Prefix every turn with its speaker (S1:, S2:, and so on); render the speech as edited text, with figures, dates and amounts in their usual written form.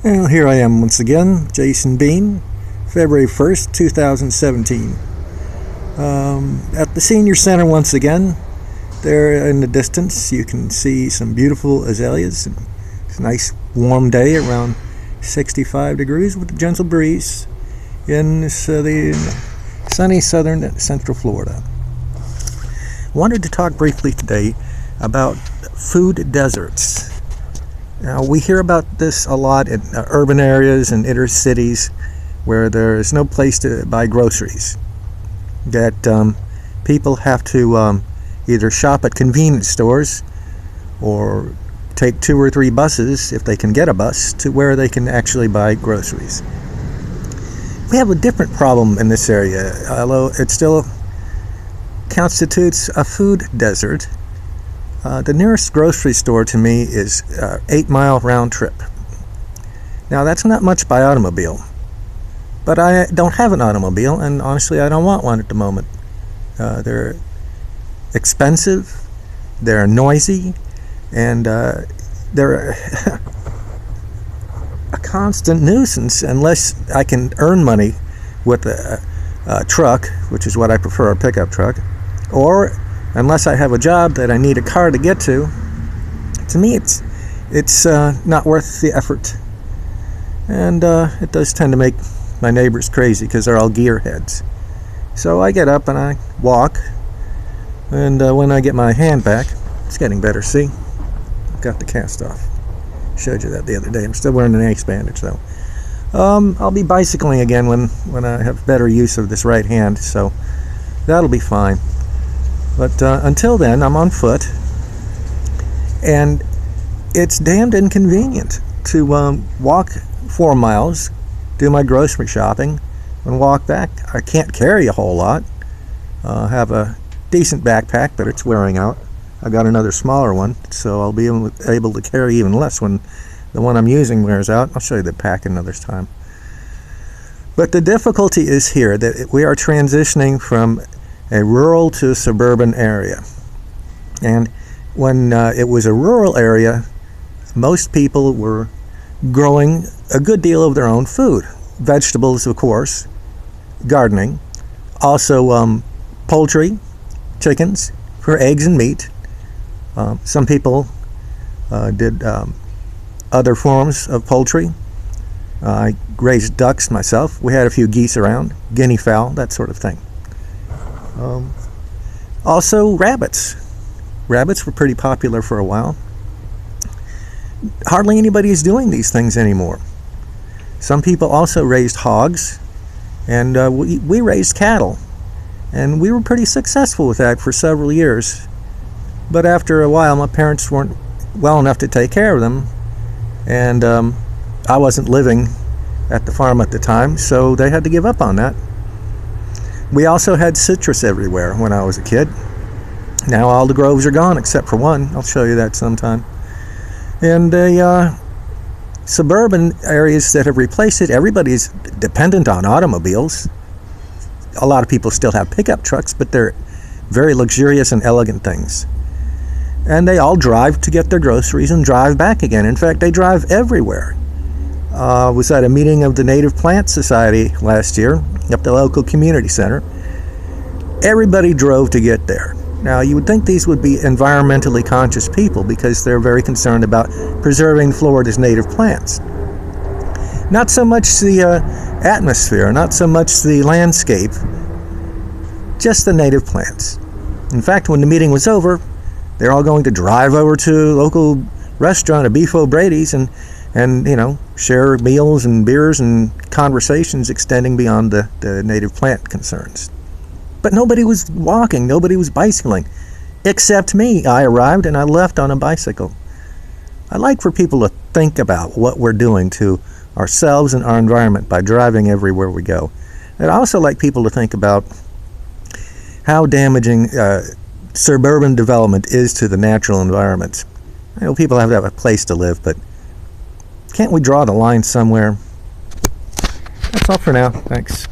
S1: Well, here I am once again, Jason Bean, February 1st, 2017. At the Senior Center once again. There in the distance you can see some beautiful azaleas. It's a nice warm day, around 65 degrees with a gentle breeze in the sunny southern Central Florida. I wanted to talk briefly today about food deserts. Now, we hear about this a lot in urban areas and inner cities where there is no place to buy groceries. That people have to either shop at convenience stores or take 2 or 3 buses, if they can get a bus, to where they can actually buy groceries. We have a different problem in this area, although it still constitutes a food desert. The nearest grocery store to me is 8-mile round trip. Now, that's not much by automobile, but I don't have an automobile, and honestly I don't want one at the moment. They're expensive, they're noisy, and they're a constant nuisance unless I can earn money with a truck, which is what I prefer, a pickup truck, or unless I have a job that I need a car to get to. To me, it's not worth the effort, and it does tend to make my neighbors crazy because they're all gearheads. So I get up and I walk, and when I get my hand back, it's getting better. See, got the cast off. Showed you that the other day. I'm still wearing an ace bandage though. I'll be bicycling again when I have better use of this right hand, so that'll be fine. But until then, I'm on foot, and it's damned inconvenient to walk 4 miles, do my grocery shopping, and walk back. I can't carry a whole lot. Have a decent backpack, but it's wearing out. I got another smaller one, so I'll be able to carry even less when the one I'm using wears out. I'll show you the pack another time. But the difficulty is here that we are transitioning from a rural to a suburban area. And when it was a rural area, most people were growing a good deal of their own food. Vegetables, of course, gardening, also poultry, chickens for eggs and meat. Some people did other forms of poultry. I raised ducks myself. We had a few geese around, guinea fowl, that sort of thing. Also rabbits. Rabbits were pretty popular for a while. Hardly anybody is doing these things anymore. Some people also raised hogs, and we raised cattle, and we were pretty successful with that for several years. But after a while, my parents weren't well enough to take care of them, and I wasn't living at the farm at the time, so they had to give up on that. We also had citrus everywhere when I was a kid. Now all the groves are gone except for one. I'll show you that sometime. And the suburban areas that have replaced it, everybody's dependent on automobiles. A lot of people still have pickup trucks, but they're very luxurious and elegant things. And they all drive to get their groceries and drive back again. In fact, they drive everywhere. I was at a meeting of the Native Plant Society last year at the local community center. Everybody drove to get there. Now, you would think these would be environmentally conscious people because they're very concerned about preserving Florida's native plants. Not so much the atmosphere, not so much the landscape, just the native plants. In fact, when the meeting was over, they're all going to drive over to a local restaurant, a Beef O'Brady's, and share meals and beers and conversations extending beyond the native plant concerns. But nobody was walking, nobody was bicycling, except me. I arrived and I left on a bicycle. I like for people to think about what we're doing to ourselves and our environment by driving everywhere we go. And I also like people to think about how damaging suburban development is to the natural environment. I know people have to have a place to live, but can't we draw the line somewhere? That's all for now. Thanks.